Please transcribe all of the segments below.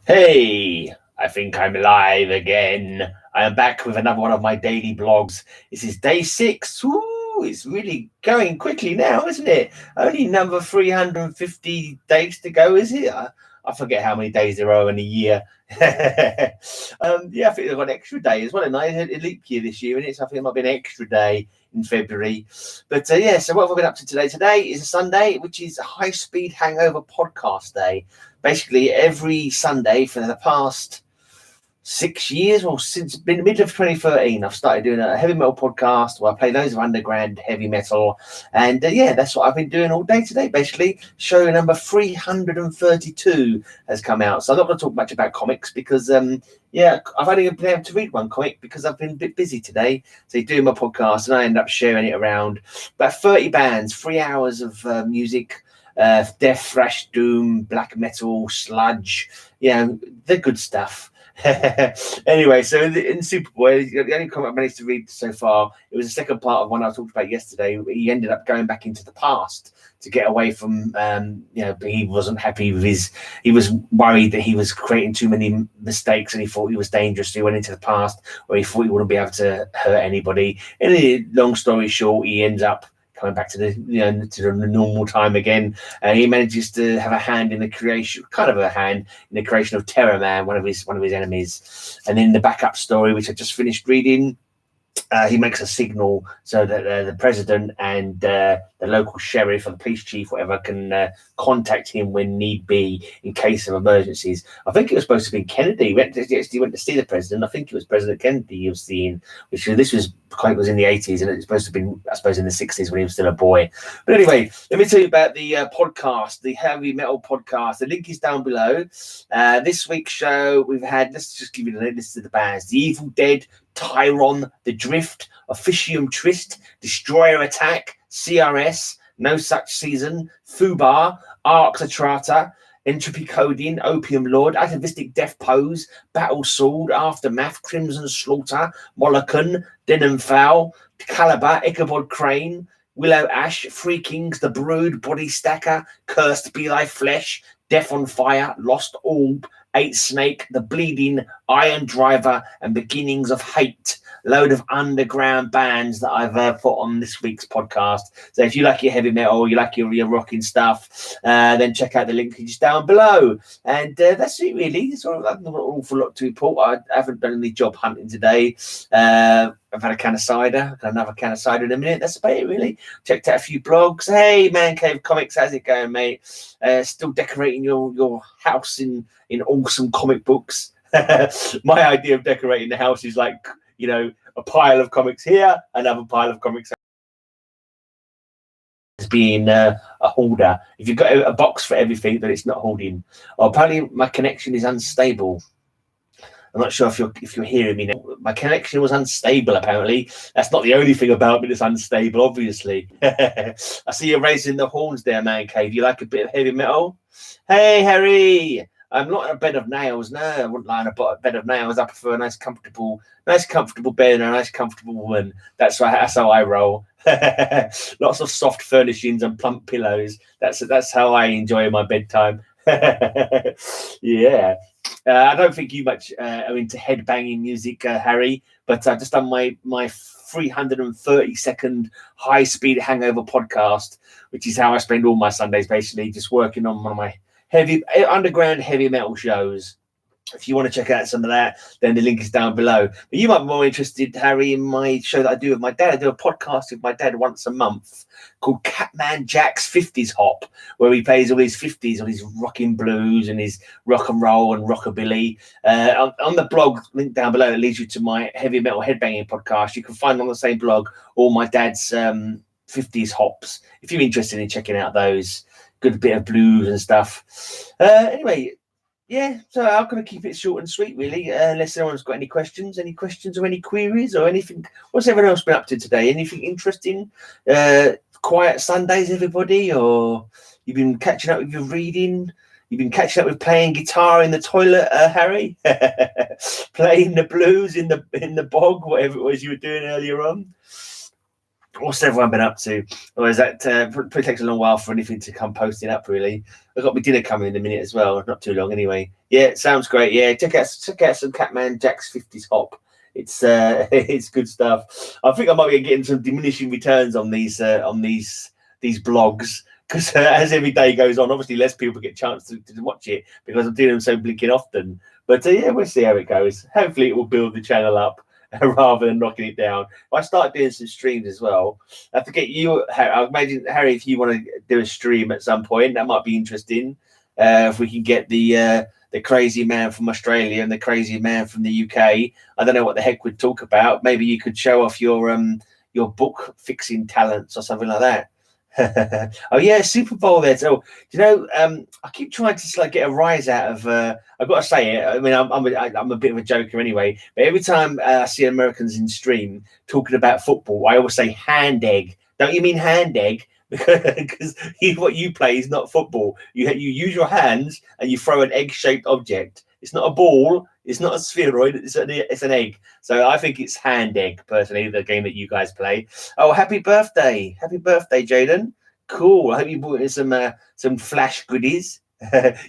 Hey, I think I'm live again. I am back with another one of my daily blogs. This is day 6. Ooh, it's really going quickly now, isn't it? Only number 350 days to go, is it? I forget how many days there are in a year. Yeah, I think I've got an extra day as well. And I had a leap year this year, and I think it might be an extra day in February. But yeah, so what have I been up to today? Today is a Sunday, which is a high speed hangover podcast day. Basically, every Sunday for the past 6 years, or since the middle of 2013, I've started doing a heavy metal podcast where I play loads of underground heavy metal. And yeah, that's what I've been doing all day today. Basically, show number 332 has come out. So I'm not going to talk much about comics because, yeah, I've only been able to read one comic because I've been a bit busy today. So doing my podcast and I end up sharing it around. About 30 bands, 3 hours of music. Death, thrash, doom, black metal, sludge, the good stuff. Anyway, so in Superboy, the only comic I managed to read so far, it was the second part of one I talked about yesterday. He ended up going back into the past to get away from, he wasn't happy with he was worried that he was creating too many mistakes and he thought he was dangerous. So he went into the past where he thought he wouldn't be able to hurt anybody. And long story short, he ends up coming back to the normal time again. He manages to have a hand in the creation, kind of a hand in the creation of Terror Man, one of his enemies. And in the backup story, which I just finished reading, he makes a signal so that the president and the local sheriff or the police chief, whatever, can contact him when need be in case of emergencies. I think it was supposed to be Kennedy. He went to see the president. I think it was President Kennedy he was seeing, which this was in the 80s, and it's supposed to have been, I suppose, in the 60s when he was still a boy. But anyway, let me tell you about the podcast, the heavy metal podcast. The link is down below. This week's show, we've had, let's just give you the list of the bands: The Evil Dead, Tyron, The Drift, Officium Trist, Destroyer Attack, CRS, No Such Season, Fubar, Arx Atrata, Entropy Coding, Opium Lord, Atavistic Death Pose, Battle Sword, Aftermath, Crimson Slaughter, Molokan, Denim Foul, Caliber, Ichabod Crane, Willow Ash, Three Kings, The Brood, Body Stacker, Cursed Be Thy Flesh, Death on Fire, Lost Orb, Eight Snake, The Bleeding, Iron Driver, and Beginnings of Hate. Load of underground bands that I've put on this week's podcast. So if you like your heavy metal, you like your rocking stuff, then check out the link just down below. And that's it, really. It's not an awful lot to report. I haven't done any job hunting today. I've had a can of cider. I've got another can of cider in a minute. That's about it, really. Checked out a few blogs. Hey, Man Cave Comics, how's it going, mate? Still decorating your house in awesome comic books. My idea of decorating the house is like, a pile of comics here, another pile of comics as being a holder. If you've got a box for everything, then it's not holding. Oh, apparently my connection is unstable. I'm not sure if you're hearing me now. My connection was unstable, apparently. That's not the only thing about me that's unstable, obviously. I see you raising the horns there, Man Cave. You like a bit of heavy metal? Hey, Harry! I'm not in a bed of nails. No, I wouldn't lie in a bed of nails. I prefer a nice comfortable bed and a nice comfortable woman. That's how I roll. Lots of soft furnishings and plump pillows. That's how I enjoy my bedtime. Yeah. I don't think you much are into headbanging music, Harry, but I've just done my 330-second high-speed hangover podcast, which is how I spend all my Sundays, basically, just working on one of my underground heavy metal shows. If you want to check out some of that, then the link is down below. But you might be more interested, Harry, in my show that I do with my dad. I do a podcast with my dad once a month called Catman Jack's 50s Hop, where he plays all his 50s, all his rocking blues and his rock and roll and rockabilly. On the blog, link down below, that leads you to my heavy metal headbanging podcast. You can find on the same blog all my dad's 50s hops, if you're interested in checking out those. Good bit of blues and stuff. Anyway, yeah, so I'm going to keep it short and sweet, really, unless anyone's got any questions or any queries or anything. What's everyone else been up to today? Anything interesting? Quiet Sundays, everybody? Or you've been catching up with your reading? You've been catching up with playing guitar in the toilet, Harry? Playing the blues in the bog, whatever it was you were doing earlier on? What's everyone been up to? Or is that probably takes a long while for anything to come posting up? Really, I've got my dinner coming in a minute as well. Not too long anyway. Yeah, it sounds great. Yeah, check out some Catman Jack's 50s hop. It's it's good stuff. I think I might be getting some diminishing returns on these blogs because as every day goes on, obviously less people get a chance to watch it because I'm doing them so blinking often. But yeah, we'll see how it goes. Hopefully, it will build the channel up rather than knocking it down. If I start doing some streams as well, I forget you. I imagine Harry, if you want to do a stream at some point, that might be interesting. If we can get the crazy man from Australia and the crazy man from the UK, I don't know what the heck we'd talk about. Maybe you could show off your book fixing talents or something like that. Oh yeah, Super Bowl there. So I keep trying to get a rise out of. I've got to say it. I mean, I'm a bit of a joker anyway. But every time I see Americans in stream talking about football, I always say hand egg. Don't you mean hand egg? Because what you play is not football. You use your hands and you throw an egg-shaped object. It's not a ball. It's not a spheroid. It's an egg. So I think it's hand egg, personally, the game that you guys play. Oh, happy birthday. Happy birthday, Jaden. Cool. I hope you brought in some flash goodies.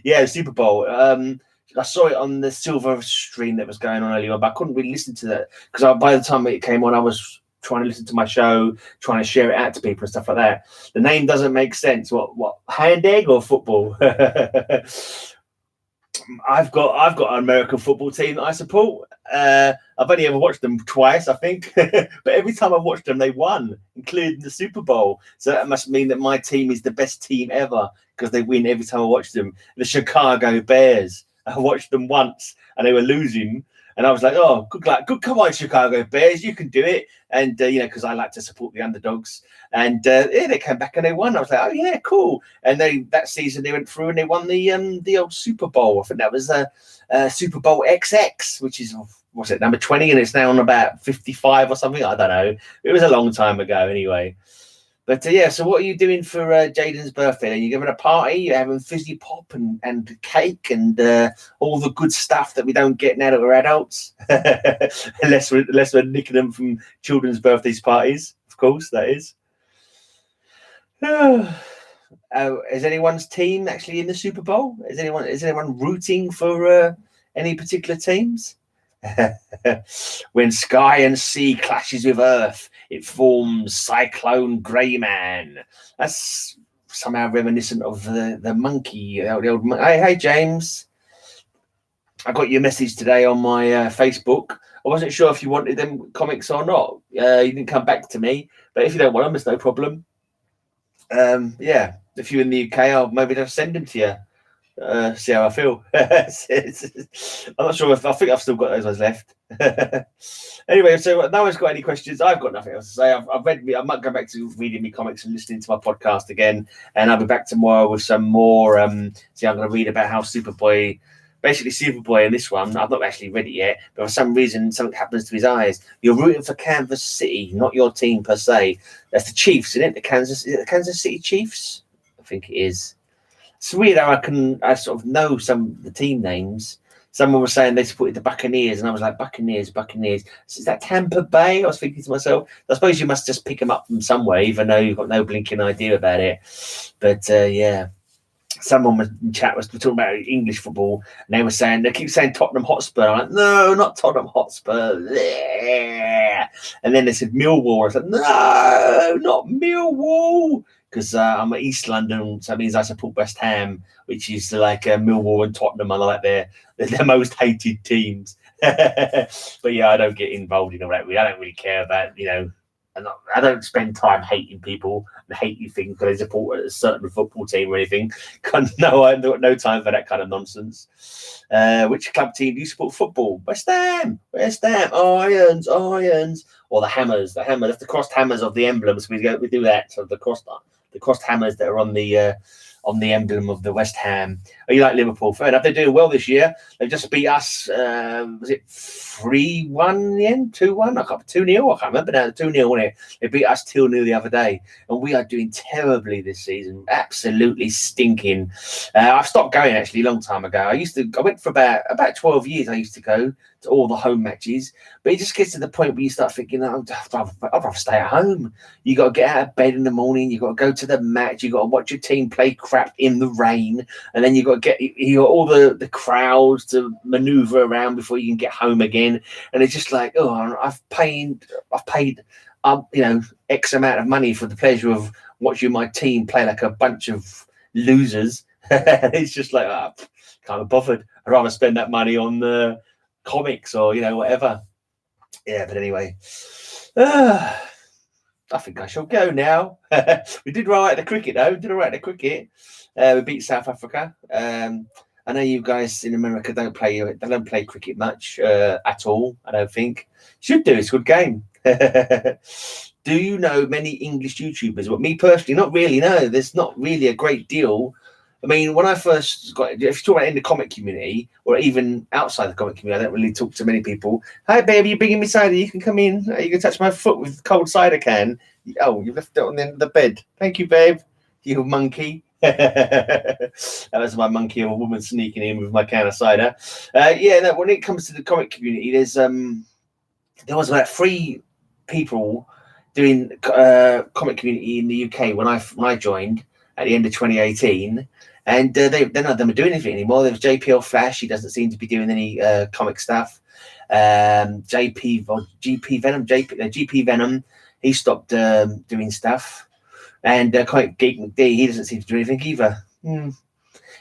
Yeah, Super Bowl. I saw it on the silver stream that was going on earlier, but I couldn't really listen to that because by the time it came on, I was trying to listen to my show, trying to share it out to people and stuff like that. The name doesn't make sense. What hand egg or football? I've got an American football team that I support. I've only ever watched them twice, I think, but every time I've watched them, they won, including the Super Bowl. So that must mean that my team is the best team ever because they win every time I watch them. The Chicago Bears. I watched them once and they were losing. And I was like, oh, good luck. Good, come on, Chicago Bears, you can do it. And, because I like to support the underdogs. And, yeah, they came back and they won. I was like, oh, yeah, cool. And that season they went through and they won the old Super Bowl. I think that was Super Bowl XX, which is, what's it, number 20? And it's now on about 55 or something. I don't know. It was a long time ago anyway. But yeah, so what are you doing for Jaden's birthday? Are you giving a party? You're having fizzy pop and cake and all the good stuff that we don't get now that we're adults, unless we're nicking them from children's birthdays parties. Of course, that is. Is anyone's team actually in the Super Bowl? Is anyone rooting for any particular teams? When sky and sea clashes with earth, it forms Cyclone Greyman. That's somehow reminiscent of the monkey. The old hey, James. I got your message today on my Facebook. I wasn't sure if you wanted them comics or not. You didn't come back to me, but if you don't want them, it's no problem. Yeah, if you're in the UK, I'll maybe just send them to you. See how I feel. I'm not sure I think I've still got those ones left. Anyway, so no one's got any questions. I've got nothing else to say. I've read. I might go back to reading me comics and listening to my podcast again, and I'll be back tomorrow with some more. See, I'm going to read about how Superboy in this one. I've not actually read it yet, but for some reason something happens to his eyes. You're rooting for Kansas City, not your team per se. That's the Chiefs, isn't it? The Kansas City Chiefs. I think it is. It's weird how I sort of know some of the team names. Someone was saying they supported the Buccaneers, and I was like, Buccaneers. Is that Tampa Bay? I was thinking to myself, I suppose you must just pick them up from somewhere, even though you've got no blinking idea about it. But yeah, someone in chat was talking about English football, and they keep saying Tottenham Hotspur. I'm like, no, not Tottenham Hotspur. And then they said Millwall. I said, no, not Millwall. Because I'm at East London, so that means I support West Ham, which is like Millwall and Tottenham are like they're their most hated teams. But yeah, I don't get involved in all that. I don't really care about, I don't spend time hating people and hating things because they support a certain football team or anything. I've got no time for that kind of nonsense. Which club team do you support football? West Ham, Irons, or the Hammers. That's the crossed hammers of the emblems. We do that. So the crossed hammers that are on the emblem of the West Ham. Oh, you like Liverpool? Fair enough. They're doing well this year. They just beat us. Was it 3-1 in the end? 2-1? I can't 2-0. I can't remember now. 2-0, wasn't it? They beat us 2-0 the other day, and we are doing terribly this season. Absolutely stinking. I've stopped going actually a long time ago. I went for about 12 years. I used to go to all the home matches. But it just gets to the point where you start thinking, oh, I'd rather stay at home. You got to get out of bed in the morning. You got to go to the match. You got to watch your team play crap in the rain, and then you got all the crowds to maneuver around before you can get home again. And it's just like, oh, I've paid X amount of money for the pleasure of watching my team play like a bunch of losers. It's just like, can't be bothered. I'd rather spend that money on the comics or whatever. Yeah, but anyway, I think I shall go now. We did all right at the cricket though. We beat South Africa. I know you guys in America don't play cricket much at all. I don't think. Should do. It's a good game. Do you know many English YouTubers? Well, me personally, not really. No, there's not really a great deal. I mean, when I first got, if you talk about in the comic community or even outside the comic community, I don't really talk to many people. Hi, baby, you're bringing me cider. You can come in. You can touch my foot with cold cider can. Oh, you left it on the end of the bed. Thank you, babe. You monkey. That was my monkey of a woman sneaking in with my can of cider. When it comes to the comic community, there was about 3 people doing comic community in the UK when I joined at the end of 2018, and they're not of them are doing anything anymore. There was JPL Flash. He doesn't seem to be doing any comic stuff. GP Venom. He stopped doing stuff. And Comic Geek McD, he doesn't seem to do anything either.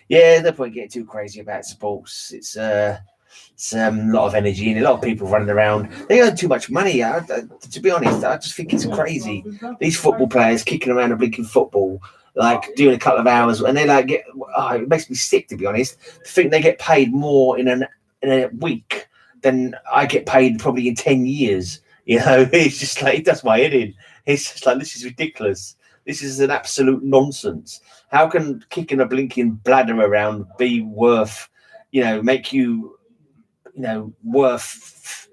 Yeah, no point getting too crazy about sports. It's a lot of energy and a lot of people running around. They earn too much money. To be honest, I just think it's crazy. These football players kicking around a blinking football, like doing a couple of hours, and they it makes me sick, to be honest. To think they get paid more in a week than I get paid probably in 10 years. It's just like, it does my head in. It's just like, this is ridiculous. This is an absolute nonsense. How can kicking a blinking bladder around be worth, make you, worth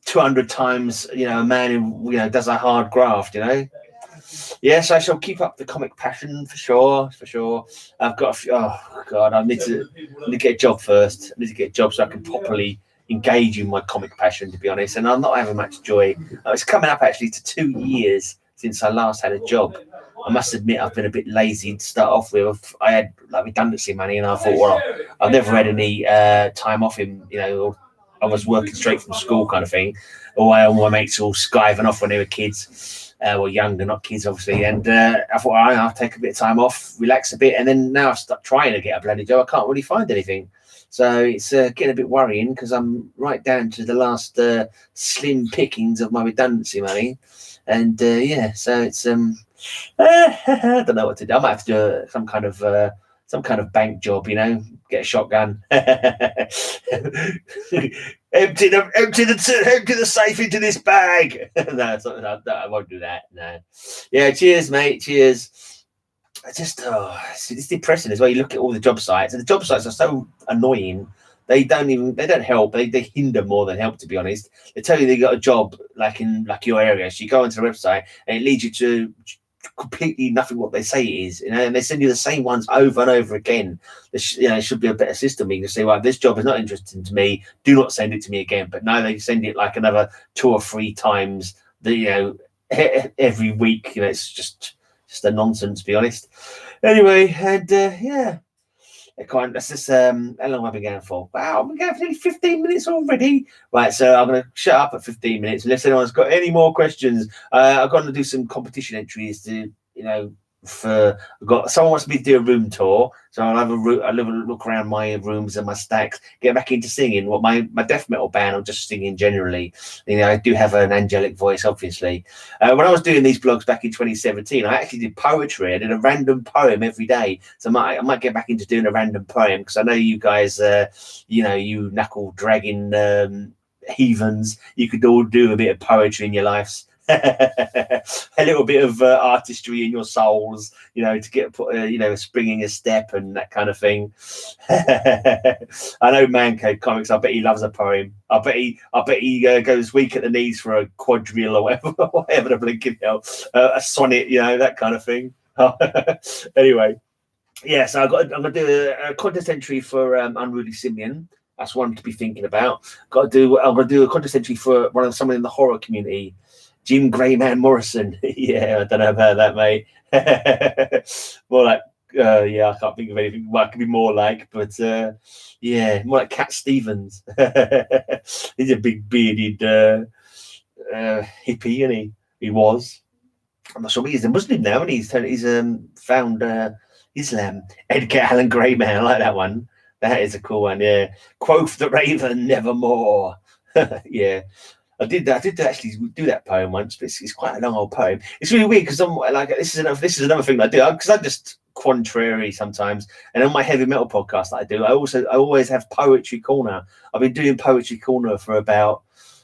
200 times, a man who, does a hard graft, Yes, I shall keep up the comic passion for sure. I've got a few, oh God, I need to get a job first. I need to get a job so I can properly engage in my comic passion, to be honest. And I'm not having much joy. It's coming up actually to 2 years since I last had a job. I must admit I've been a bit lazy to start off with. I had redundancy money, and I thought, well, I've never had any time off I was working straight from school kind of thing. All my mates all skiving off when they were kids, or younger, not kids, obviously. And I thought, I'll take a bit of time off, relax a bit, and then now I've started trying to get a bloody job. I can't really find anything. So it's getting a bit worrying because I'm right down to the last slim pickings of my redundancy money. And so it's I don't know what to do. I might have to do some kind of bank job, get a shotgun, empty the safe into this bag. No, I won't do that. No. Yeah, cheers, mate. Cheers. It's depressing as well. You look at all the job sites, and the job sites are so annoying. They don't help. They hinder more than help, to be honest. They tell you they got a job like in your area. So you go into the website and it leads you to completely nothing what they say it is, and they send you the same ones over and over again. There should be a better system. You can say, well, this job is not interesting to me, do not send it to me again. But no, they send it like another 2 or 3 times every week. It's just a nonsense, to be honest. Anyway, and that's just how long have I been going for? Wow, I've been going for nearly 15 minutes already. Right, so I'm going to shut up at 15 minutes unless anyone's got any more questions. I've got to do some competition entries to, someone wants me to do a room tour, so I'll have a look around my rooms and my stacks, get back into singing. What my death metal band, or just singing generally. I do have an angelic voice, obviously. When I was doing these blogs back in 2017, I actually did poetry. I did a random poem every day, so I might get back into doing a random poem, because I know you guys, you knuckle dragging heathens, you could all do a bit of poetry in your lives. A little bit of artistry in your souls, to get a springing a step and that kind of thing. I know Man Cave Comics, I bet he loves a poem. I bet he goes weak at the knees for a quadrille or whatever the blinking hell, a sonnet, that kind of thing. Anyway, so I'm gonna do a contest entry for Unruly Simeon. That's one to be thinking about. I'm gonna do a contest entry for someone in the horror community. Jim Greyman Morrison. Yeah, I don't know about that, mate. More like, yeah, I can't think of anything what I could be more like, but yeah, more like Cat Stevens. He's a big bearded hippie, and he was. I'm not sure, but he's a Muslim now, and he's found Islam. Edgar Allan Gray, man, I like that one. That is a cool one, yeah. Quoth the Raven, nevermore. Yeah. I did actually do that poem once, but it's quite a long old poem. It's really weird because I'm like, this is another thing I do, because I just contrary sometimes. And on my heavy metal podcast that I do, I always have Poetry Corner. I've been doing Poetry Corner for about,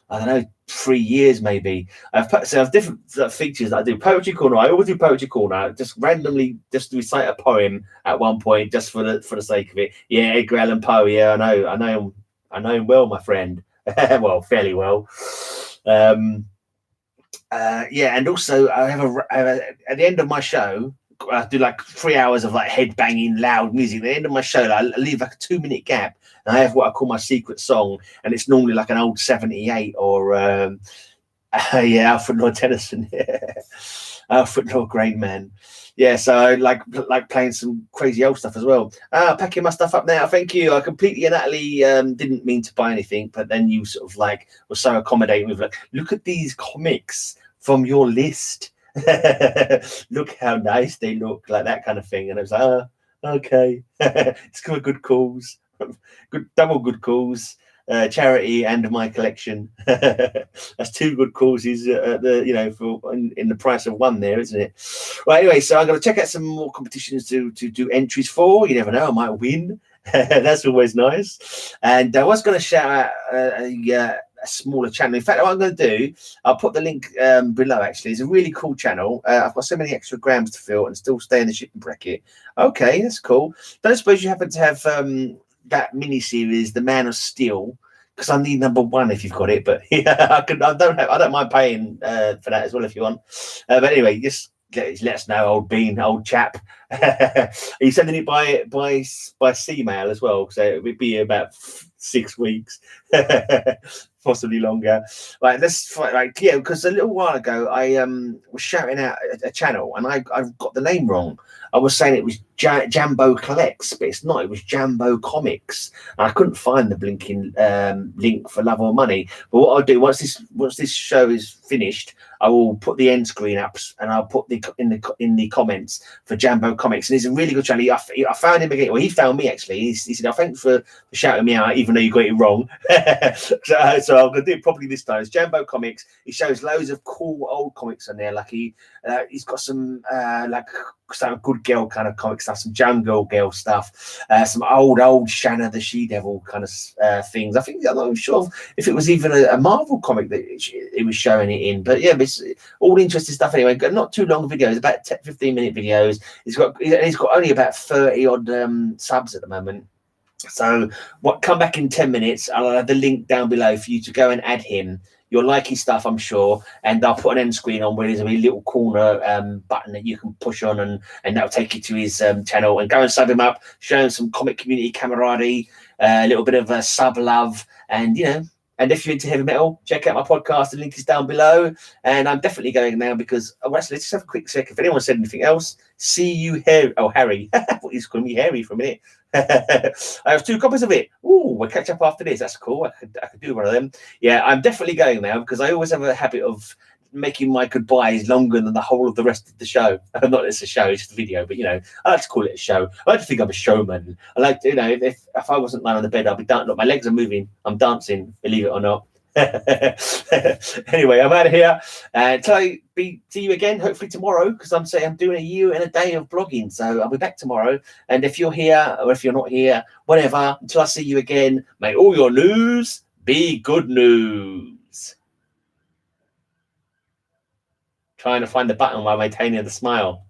I don't know, 3 years maybe. I have different features that I do. Poetry Corner, I always do Poetry Corner, just randomly just recite a poem at one point, just for the sake of it. Yeah, Edgar Allan Poe. Yeah, I know him well, my friend. Well, fairly well. Yeah, and also I have at the end of my show, I do like 3 hours of like head banging loud music. At the end of my show, I leave like a 2-minute gap, and I have what I call my secret song, and it's normally like an old 78 or yeah, Alfred Lord Tennyson. Yeah. Alfred Lord Great Man. Yeah, so I like playing some crazy old stuff as well. Packing my stuff up now. Thank you. I completely and utterly didn't mean to buy anything, but then you sort of like were so accommodating with like, look at these comics from your list. Look how nice they look, like that kind of thing. And I was like, okay. It's good cause. Double good cause. Charity and my collection. That's 2 good causes for in the price of one there, isn't it? Well, anyway, so I'm going to check out some more competitions to do entries for. You never know, I might win. That's always nice. And I was going to shout out a smaller channel. In fact, what I'm going to do, I'll put the link below. Actually, it's a really cool channel. I've got so many extra grams to fill and still stay in the shipping bracket. Okay, that's cool. Don't suppose you happen to have that mini series, The Man of Steel, because I need #1 if you've got it. But yeah, I don't mind paying for that as well if you want. But anyway, just let us know, old chap. Are you sending it by sea mail as well? So it would be about 6 weeks, possibly longer. Right, because a little while ago I was shouting out a channel, and I got the name wrong. I was saying it was Jambo Collects, but it's not. It was Jambo Comics. And I couldn't find the blinking link for love or money. But what I'll do once this show is finished, I will put the end screen up, and I'll put in the comments for Jambo Comics. And he's a really good channel. I found him again. Well, he found me actually. He said, "Oh, thanks for shouting me out, even though you got it wrong." so I'm going to do it properly this time. It's Jambo Comics. He shows loads of cool old comics on there. Like he's got some some good girl kind of comic stuff, some jungle girl stuff, some old Shanna the She-Devil kind of things. I'm not sure if it was even a Marvel comic that it was showing it in, but yeah, it's all interesting stuff anyway. Not too long videos, about 15-minute videos. He's got only about 30 odd subs at the moment. So come back in 10 minutes. I'll have the link down below for you to go and add him. You'll like his stuff, I'm sure. And I'll put an end screen on where there's a little corner button that you can push on, and that'll take you to his channel. And go and sub him up, show him some comic community camaraderie, a little bit of sub love, and and if you're into heavy metal, check out my podcast. The link is down below. And I'm definitely going now because, actually, let's just have a quick sec. If anyone said anything else, see you, Harry. Oh, Harry. He's calling me Harry for a minute. I have 2 copies of it. Ooh, we'll catch up after this. That's cool. I could do one of them. Yeah, I'm definitely going now because I always have a habit of making my goodbyes longer than the whole of the rest of the show. Not it's a show, it's just a video, but I like to call it a show. I like to think I'm a showman. I like to, if I wasn't lying on the bed, I'd be dancing. Look, my legs are moving. I'm dancing, believe it or not. Anyway, I'm out of here. Until I see you again, hopefully tomorrow, because I'm doing a year and a day of blogging. So I'll be back tomorrow. And if you're here or if you're not here, whatever, until I see you again, may all your news be good news. Trying to find the button while maintaining the smile.